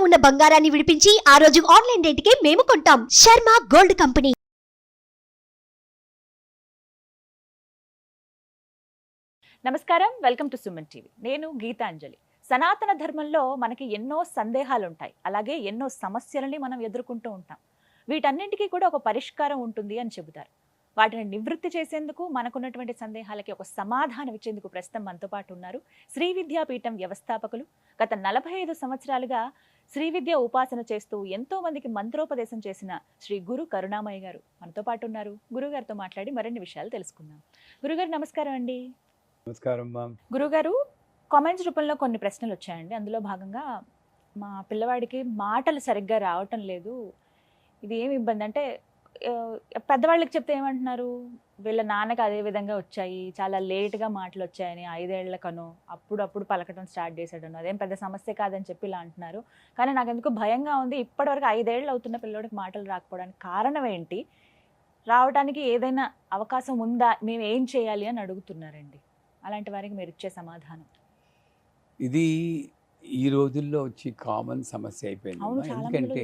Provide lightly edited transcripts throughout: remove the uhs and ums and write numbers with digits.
ఉన్న బంగారాన్ని విడిపించి ఆ రోజు ఆన్లైన్ రేటుకే మేము కొంటాం. Sharma gold company. నమస్కారం, వెల్కమ్ టు సుమన్ టీవీ. నేను గీతాంజలి. సనాతన ధర్మంలో మనకి ఎన్నో సందేహాలు ఉంటాయి, అలాగే ఎన్నో సమస్యలని మనం ఎదుర్కొంటూ ఉంటాం. వీటన్నింటికీ కూడా ఒక పరిష్కారం ఉంటుంది అని చెబుతారు. వాటిని నివృత్తి చేసేందుకు, మనకున్నటువంటి సందేహాలకి ఒక సమాధానం ఇచ్చేందుకు ప్రస్తుతం మనతో పాటు ఉన్నారు శ్రీ విద్యాపీఠం వ్యవస్థాపకులు. గత 45 సంవత్సరాలుగా శ్రీ విద్య ఉపాసన చేస్తూ ఎంతో మందికి మంత్రోపదేశం చేసిన శ్రీ గురు కరుణామయ్య గారు మనతో పాటు ఉన్నారు. గురుగారితో మాట్లాడి మరిన్ని విషయాలు తెలుసుకుందాం. గురుగారు నమస్కారం అండి. నమస్కారం. గురుగారు, కామెంట్స్ రూపంలో కొన్ని ప్రశ్నలు వచ్చాయండి. అందులో భాగంగా మా పిల్లవాడికి మాటలు సరిగ్గా రావటం లేదు, ఇది ఏమి ఇబ్బంది అంటే, పెద్దవాళ్ళకి చెప్తే ఏమంటున్నారు, వీళ్ళ నాన్నకి అదే విధంగా వచ్చాయి, చాలా లేట్గా మాటలు వచ్చాయని, 5 ఏళ్లకనో అప్పుడప్పుడు పలకటం స్టార్ట్ చేశాడను, అదేం పెద్ద సమస్య కాదని చెప్పి ఇలా అంటున్నారు. కానీ నాకు ఎందుకు భయంగా ఉంది, ఇప్పటివరకు 5 ఏళ్ళు అవుతున్న పిల్లవాడికి మాటలు రాకపోవడానికి కారణం ఏంటి, రావడానికి ఏదైనా అవకాశం ఉందా, మేము ఏం చేయాలి అని అడుగుతున్నారండి. అలాంటి వారికి మీరు ఇచ్చే సమాధానం? ఇది ఈ రోజుల్లో వచ్చి కామన్ సమస్య అయిపోయింది. ఎందుకంటే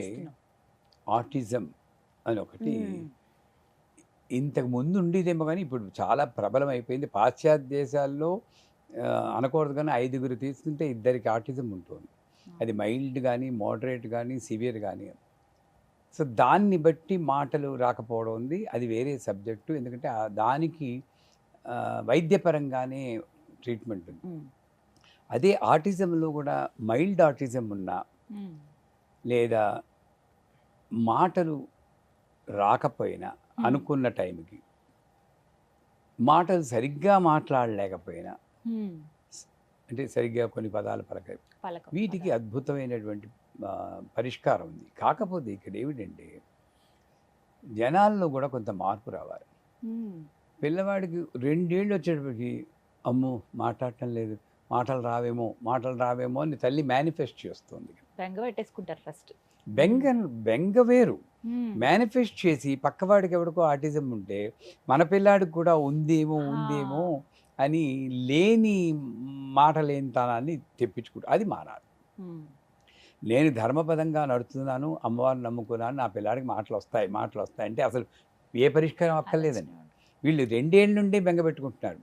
ఆటిజం అని ఒకటి ఇంతకు ముందు ఉండేదేమో కానీ ఇప్పుడు చాలా ప్రబలం అయిపోయింది. పాశ్చాత్య దేశాల్లో అనకూడదు కానీ 5గురు తీసుకుంటే 2కి ఆటిజం ఉంటుంది. అది మైల్డ్ కానీ, మోడరేట్ కానీ, సివియర్ కానీ. సో దాన్ని బట్టి మాటలు రాకపోవడం ఉంది, అది వేరే సబ్జెక్టు. ఎందుకంటే దానికి వైద్యపరంగానే ట్రీట్మెంట్ ఉంది. అదే ఆటిజంలో కూడా మైల్డ్ ఆటిజం ఉన్నా, లేదా మాటలు రాకపోయినా, అనుకున్న టైంకి మాటలు సరిగ్గా మాట్లాడలేకపోయినా, అంటే సరిగ్గా కొన్ని పదాలు వీటికి అద్భుతమైనటువంటి పరిష్కారం ఉంది. కాకపోతే ఇక్కడ ఏమిటంటే జనాల్లో కూడా కొంత మార్పు రావాలి. పిల్లవాడికి 2 ఏళ్ళు వచ్చేటప్పటికి అమ్మో మాట్లాడటం లేదు, మాటలు రావేమో అని తల్లి మేనిఫెస్ట్ చేస్తుంది. బెంగ పెట్టేసుకుంటారు ఫస్ట్. బెంగ వేరు, మేనిఫెస్ట్ చేసి పక్కవాడికి ఎవడికో ఆటిజం ఉంటే మన పిల్లాడికి కూడా ఉందేమో అని లేని మాటలేనితనాన్ని తెప్పించుకుంటారు. అది మారాలి. నేను ధర్మపదంగా నడుస్తున్నాను, అమ్మవారిని నమ్ముకున్నాను, నా పిల్లాడికి మాటలు వస్తాయి అంటే అసలు ఏ పరిష్కారం అక్కర్లేదండి. వీళ్ళు 2 ఏళ్ళ నుండి బెంగ పెట్టుకుంటున్నారు.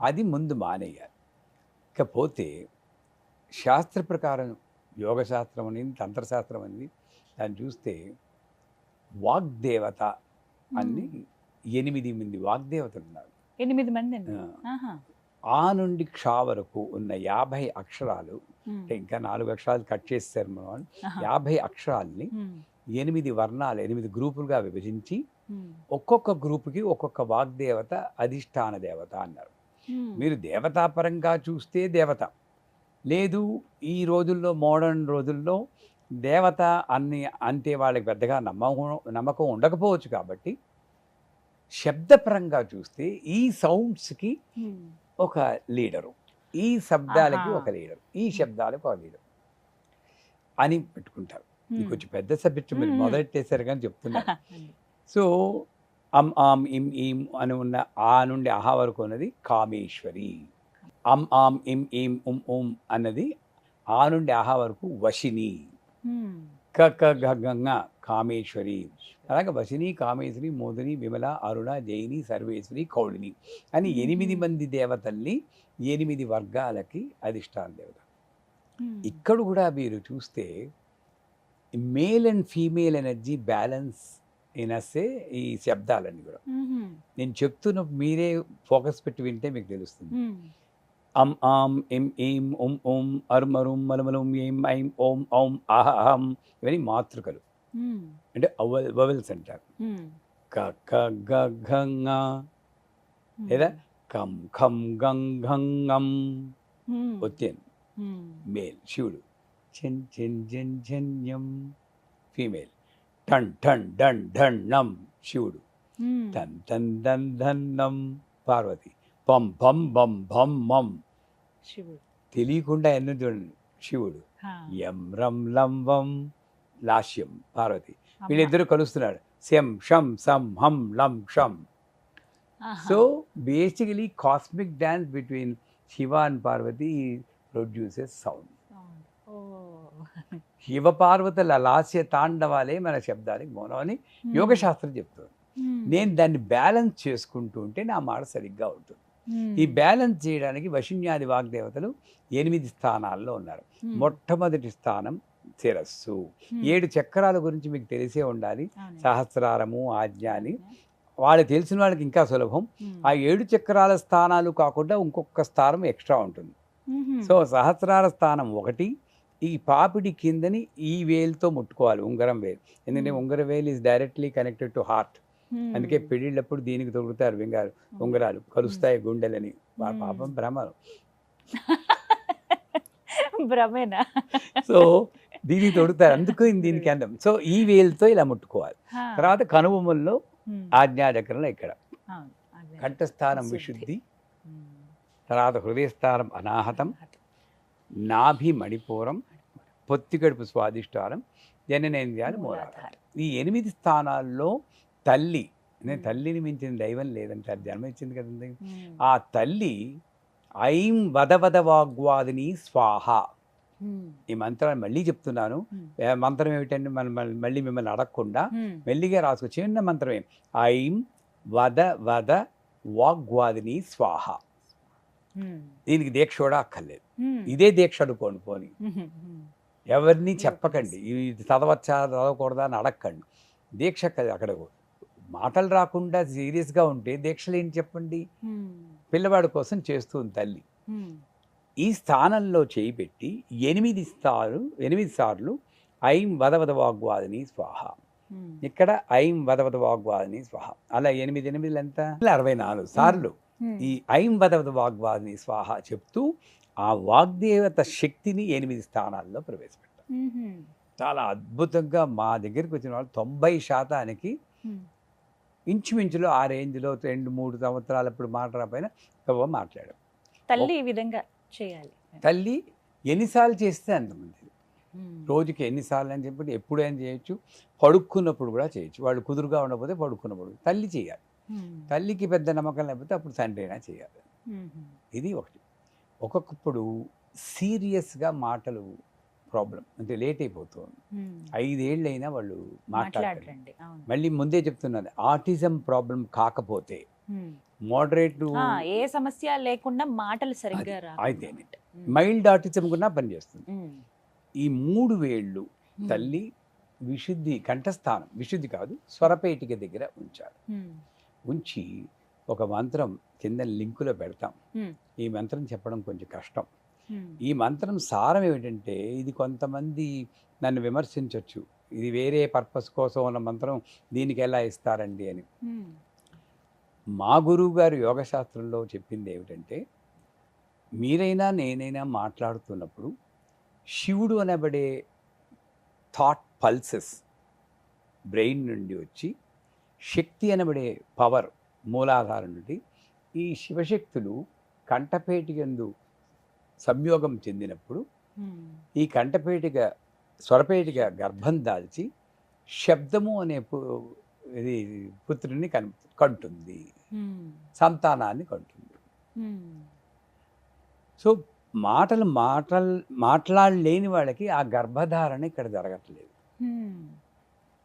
అది ముందు మానేయాలి. ఇకపోతే శాస్త్ర ప్రకారం యోగశాస్త్రం అనేది, తంత్రశాస్త్రం అనేది, దాన్ని చూస్తే వాగ్దేవత అని 8 మంది వాగ్దేవతలు ఉన్నారు. 8 మంది. ఆ నుండి క్ష వరకు ఉన్న 50 అక్షరాలు, అంటే ఇంకా 4 అక్షరాలు కట్ చేస్తారు మనం. 50 అక్షరాలని 8 వర్ణాలు, 8 గ్రూపులుగా విభజించి ఒక్కొక్క గ్రూపుకి ఒక్కొక్క వాగ్దేవత అధిష్టాన దేవత అన్నారు. మీరు దేవతాపరంగా చూస్తే దేవత లేదు. ఈ రోజుల్లో, మోడర్న్ రోజుల్లో దేవత అంటే వాళ్ళకి పెద్దగా నమ్మకం ఉండకపోవచ్చు. కాబట్టి శబ్దపరంగా చూస్తే ఈ సౌండ్స్కి ఒక లీడరు, ఈ శబ్దాలకి ఒక లీడరు, ఈ శబ్దాలకు ఒక లీడరు అని పెట్టుకుంటారు. ఇది కొంచెం పెద్ద సబ్జెక్ట్, మీరు మొదలెట్టేశారు కానీ చెప్తున్నారు. సో అం ఆం ఇం ఈం అని ఉన్న ఆ నుండి అహా వరకు ఉన్నది కామేశ్వరి. అం ఆం ఇం ఈం ఉం ఓం అన్నది ఆ నుండి ఆహా వరకు వశిని. క క గ గంగ కామేశ్వరి. అలాగే వశిని, కామేశ్వరి, మోదిని, విమల, అరుణ, జయిని, సర్వేశ్వరి, కౌళిని అని 8 మంది దేవతల్ని 8 వర్గాలకి అధిష్టాన దేవత. ఇక్కడ కూడా మీరు చూస్తే male and female energy balance అయినసే ఈ శబ్దాలన్నీ కూడా. నేను చెప్తున్న మీరే ఫోకస్ పెట్టి వింటే మీకు తెలుస్తుంది. అం ఆం ఇం ఈం ఉం ఓం అరుం అరుం మలమలం ఏం ఐం ఓం ఔం ఆహ అహం ఇవన్నీ మాతృకలు, అంటే వవెల్స్ అంటారు. క ఖ గ ఘ ङ లేదా కం ఖం గం ఘం ঙం ఒత్తేను మేల్ శివుడు. చెన్ చెన్ జన్ జన్యం ఫీమేల్. టన్ టన్ డన్ ఢన్ నం శివుడు. తన్ తన్ దన్ ధన్ నం పార్వతి. పం పం బం భం మం శివుడు. తెలియకుండా ఎన్నో చూడండి శివుడు. యం రం లం వం లాస్యం పార్వతి. వీళ్ళిద్దరూ కలుస్తున్నాడు. శం షం సం హం లం షం. So basically cosmic dance between Shiva and Parvati produces sound. శివపార్వతుల లాస్య తాండవాలే మన శబ్దానికి మౌనం అని యోగశాస్త్రం చెప్తుంది. నేను దాన్ని బ్యాలెన్స్ చేసుకుంటూ ఉంటే నా మాట సరిగ్గా ఉంటుంది. ఈ బ్యాలెన్స్ చేయడానికి వశిన్యాది వాగ్దేవతలు 8 స్థానాల్లో ఉన్నారు. మొట్టమొదటి స్థానం శిరస్సు. 7 చక్రాల గురించి మీకు తెలిసే ఉండాలి. సహస్రారము, ఆజ్ఞ అని వాళ్ళకి తెలిసిన వాళ్ళకి ఇంకా సులభం. ఆ 7 చక్రాల స్థానాలు కాకుండా ఇంకొక స్థానం ఎక్స్ట్రా ఉంటుంది. సో సహస్రార స్థానం 1, ఈ పాపిడి కిందని ఈ వేలుతో ముట్టుకోవాలి, ఉంగరం వేలు. ఎందుకంటే ఉంగరం వేలు is directly connected to heart. అందుకే పెళ్ళిళ్ళప్పుడు దీనికి తొడుగుతారు ఉంగరాలు, కలుస్తాయి గుండెలని. పాపం భ్రమేనా? సో దీనికి తొడుగుతారు, అందుకు దీనికి అందం. సో ఈ వేలుతో ఇలా ముట్టుకోవాలి. తర్వాత కనుబొమ్మల్లో ఆజ్ఞాచక్రంలో ఇక్కడ కంఠస్థానం విశుద్ధి, తర్వాత హృదయస్థానం అనాహతం, నాభి మణిపూరం, పొత్తికడుపు స్వాదిష్టానం, జననేంద్రియాలు మూలాధారం. ఈ 8 స్థానాల్లో తల్లి, నేను తల్లిని మించిన దైవం లేదంటారు, జన్మ ఇచ్చింది కదండి. ఆ తల్లి ఐం వదవద వాగ్వాదిని స్వాహ. ఈ మంత్రాన్ని మళ్ళీ చెప్తున్నాను. మంత్రం ఏమిటంటే మళ్ళీ మిమ్మల్ని అడగకుండా మెల్లిగా రాసుకో. చిన్న మంత్రమే. ఐం వద వద వాగ్వాదిని స్వాహ. దీనికి దీక్ష కూడా అక్కర్లేదు, ఇదే దీక్ష అనుకోండి. పోని ఎవరిని చెప్పకండి ఇది చదవచ్చా చదవకూడదా అని అడగకండి. దీక్ష అక్కడ మాటలు రాకుండా సీరియస్గా ఉంటే దీక్షలు ఏంటి చెప్పండి. పిల్లవాడి కోసం చేస్తుంది తల్లి. ఈ స్థానంలో చేయి పెట్టి 8 సార్లు ఐం వదవద వాగ్వాదిని స్వాహ. ఇక్కడ ఐం వదవద వాగ్వాదిని స్వాహ. అలా 8 ఎంత? 64 సార్లు ఈ ఐం వదవద వాగ్వాదిని స్వాహ చెప్తూ ఆ వాగ్దేవత శక్తిని 8 స్థానాల్లో ప్రవేశపెట్టారు. చాలా అద్భుతంగా మా దగ్గరికి వచ్చిన వాళ్ళు 90% ఇంచుమించులో ఆ రేంజ్లో 2-3 సంవత్సరాలు అప్పుడు మాట్లాడకపోయినా మాట్లాడాం. తల్లి ఈ విధంగా చేయాలి. తల్లి ఎన్నిసార్లు చేస్తే అంతమంది, రోజుకి ఎన్నిసార్లు అని చెప్పి ఎప్పుడైనా చేయొచ్చు. పడుక్కున్నప్పుడు కూడా చేయొచ్చు. వాళ్ళు కుదురుగా ఉండకపోతే పడుకున్నప్పుడు తల్లి చేయాలి. తల్లికి పెద్ద నమ్మకం లేకపోతే అప్పుడు తండ్రి అయినా చేయాలి. ఇది ఒకటి. ఒక్కొక్కప్పుడు సీరియస్గా మాటలు ప్రాబ్లం అంటే లేట్ అయిపోతుంది. 5 ఏళ్ళైనా వాళ్ళు మాట్లాడండి. మళ్ళీ ముందే చెప్తున్నాను, ఆటిజం ప్రాబ్లం కాకపోతే మోడరేట్ ఏ సమస్య లేకుండా మాటలు సరిగ్గా అయితే మైల్డ్ ఆటిజం కూడా పనిచేస్తుంది. ఈ 3 వేళ్ళు తల్లి విశుద్ధి, కంఠస్థానం విశుద్ధి కాదు స్వరపేటిక దగ్గర ఉంచాలి. ఉంచి ఒక మంత్రం కింద లింకులో పెడతాం. ఈ మంత్రం చెప్పడం కొంచెం కష్టం. ఈ మంత్రం సారం ఏమిటంటే, ఇది కొంతమంది నన్ను విమర్శించవచ్చు, ఇది వేరే పర్పస్ కోసం ఉన్న మంత్రం దీనికి ఎలా ఇస్తారండి అని. మా గురువు గారు యోగశాస్త్రంలో చెప్పింది ఏమిటంటే, మీరైనా నేనైనా మాట్లాడుతున్నప్పుడు శివుడు అనబడే థాట్ పల్సెస్ బ్రెయిన్ నుండి వచ్చి, శక్తి అనబడే పవర్ మూలాధారం నుండి ఈ శివశక్తులు కంఠపేటికందు సంయోగం చెందినప్పుడు ఈ కంఠపేటిక స్వరపేటిక గర్భం దాల్చి శబ్దము అనే ఇది పుత్రుని కంటుంది, సంతానాన్ని కంటుంది. సో మాట్లాడలేని వాళ్ళకి ఆ గర్భధారణ ఇక్కడ జరగట్లేదు.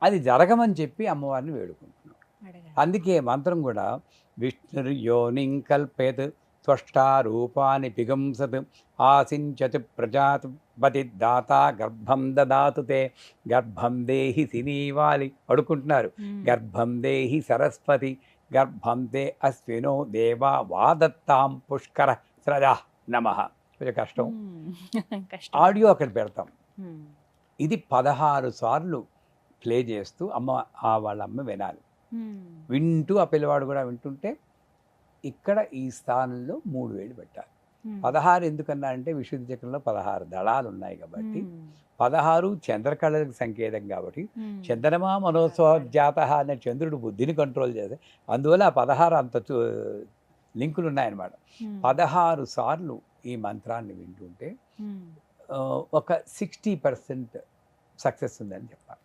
అది జరగమని చెప్పి అమ్మవారిని వేడుకుంటున్నాం. అందుకే మంత్రం కూడా విష్ణుర్ యోనిం కల్పేత్ త్వష్టా రూపాని పిగంసత్ ఆసించత్ ప్రజాపతి దాత గర్భం దదాతు తే గర్భం దేహి సినీవాలి పడుకుంటున్నారు. గర్భం దేహి సరస్వతి గర్భం తే అశ్వినో దేవా వాదత్తాం పుష్కర స్రజా నమః. కొంచెం కష్టం. ఆడియో అక్కడ పెడతాం. ఇది 16 సార్లు ప్లే చేస్తూ వాళ్ళ అమ్మ వినాలి. వింటూ ఆ పిల్లవాడు కూడా వింటుంటే ఇక్కడ ఈ స్థానంలో 3 వేలు పెట్టాలి. 16 ఎందుకన్నా అంటే విశుద్ధి చక్రంలో 16 దళాలు ఉన్నాయి కాబట్టి, 16 చంద్రకళలకు సంకేతం కాబట్టి, చంద్రమా మనోస్వజాత అనే చంద్రుడు బుద్ధిని కంట్రోల్ చేస్తే అందువల్ల ఆ 16 అంత లింకులు ఉన్నాయన్నమాట. 16 సార్లు ఈ మంత్రాన్ని వింటుంటే ఒక 60% సక్సెస్ ఉందని చెప్పాలి.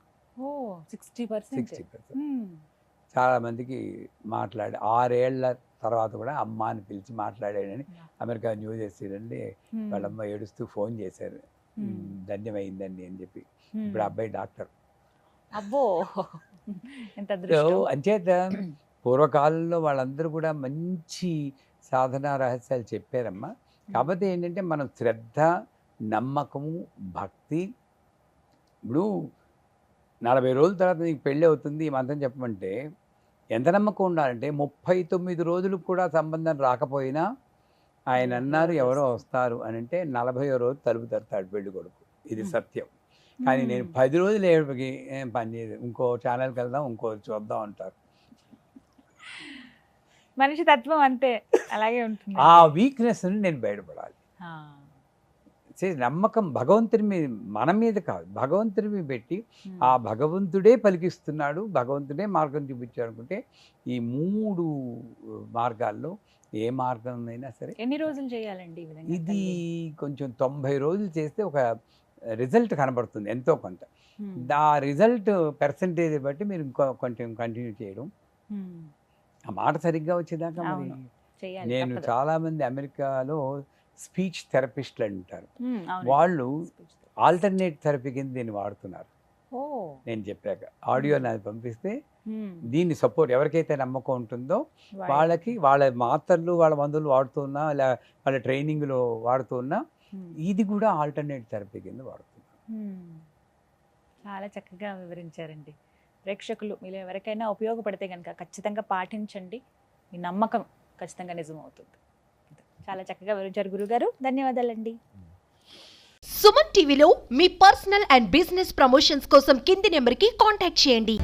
60%. చాలామందికి 6 ఏళ్ల తర్వాత కూడా అమ్మ అని పిలిచి మాట్లాడాడని అమెరికా న్యూస్ చేసేదండి. వాళ్ళమ్మ ఏడుస్తూ ఫోన్ చేశారు. ధన్యమైందండి అని చెప్పి. Hmm. ఇప్పుడు ఆ అబ్బాయి డాక్టర్. అబ్బో ఎంత అదృష్టం. అంచేత పూర్వకాలంలో వాళ్ళందరూ కూడా మంచి సాధనా రహస్యాలు చెప్పారమ్మా. కాకపోతే ఏంటంటే మనం శ్రద్ధ, నమ్మకము, భక్తి. ఇప్పుడు 40 రోజుల తర్వాత నీకు పెళ్ళి అవుతుంది ఈ మంత్రం చెప్పమంటే ఎంత నమ్మకం ఉండాలంటే 39 రోజులకు కూడా సంబంధం రాకపోయినా ఆయన అన్నారు ఎవరో వస్తారు అని అంటే 40వ రోజు తలుపు తడతాడు పెళ్లి కొడుకు. ఇది సత్యం. కానీ నేను 10 రోజులు ఏడుపుకి ఏం పని చేయదు, ఇంకో ఛానల్కి వెళ్దాం, ఇంకో చూద్దాం అంటారు. మనిషి తత్వం అంతే, అలాగే ఉంటుంది. ఆ వీక్నెస్ నుండి నేను బయటపడాలి. నమ్మకం భగవంతుని మీద, మన మీద కాదు, భగవంతుని మీద పెట్టి ఆ భగవంతుడే పలికిస్తున్నాడు, భగవంతుడే మార్గం చూపించాడు అనుకుంటే ఈ 3 మార్గాల్లో ఏ మార్గం అయినా సరే. ఎన్ని రోజులు చేయాలండి ఈ విధంగా? ఇది కొంచెం 90 రోజులు చేస్తే ఒక రిజల్ట్ కనబడుతుంది ఎంతో కొంత. ఆ రిజల్ట్ పర్సంటేజ్ బట్టి మీరు ఇంకో కొంచెం కంటిన్యూ చేయడం, ఆ మాట సరిగ్గా వచ్చేదాకా. మరి చేయాలి, నేను తప్పదు. చాలామంది అమెరికాలో స్పీచ్ థెరపిస్టులు అంటారు, అవునండి. వాళ్ళు ఆల్టర్నేట్ థెరపీ కింద దీన్ని వాడుతున్నారు. ఓ నేను చెప్పాక ఆడియో నాకు పంపిస్తే దీన్ని సపోర్ట్ ఎవరికైతే నమ్మకం ఉంటుందో వాళ్ళకి వాళ్ళ మాత్రలు వాళ్ళ మందులు వాడుతున్నా, వాళ్ళ ట్రైనింగ్లో వాడుతున్నా, ఇది కూడా ఆల్టర్నేట్ థెరపీ కింద వాడుతున్నారు. చాలా చక్కగా వివరించారండి. ప్రేక్షకులు మీరు ఎవరికైనా ఉపయోగపడితే కనుక ఖచ్చితంగా పాటించండి, మీ నమ్మకం ఖచ్చితంగా నిజమవుతుంది. చాలా చక్కగా వివరించారు గురుగారు, ధన్యవాదాలండి. సుమన్ టీవీలో మీ పర్సనల్ అండ్ బిజినెస్ ప్రమోషన్స్ కోసం కింది నెంబర్కి కాంటాక్ట్ చేయండి.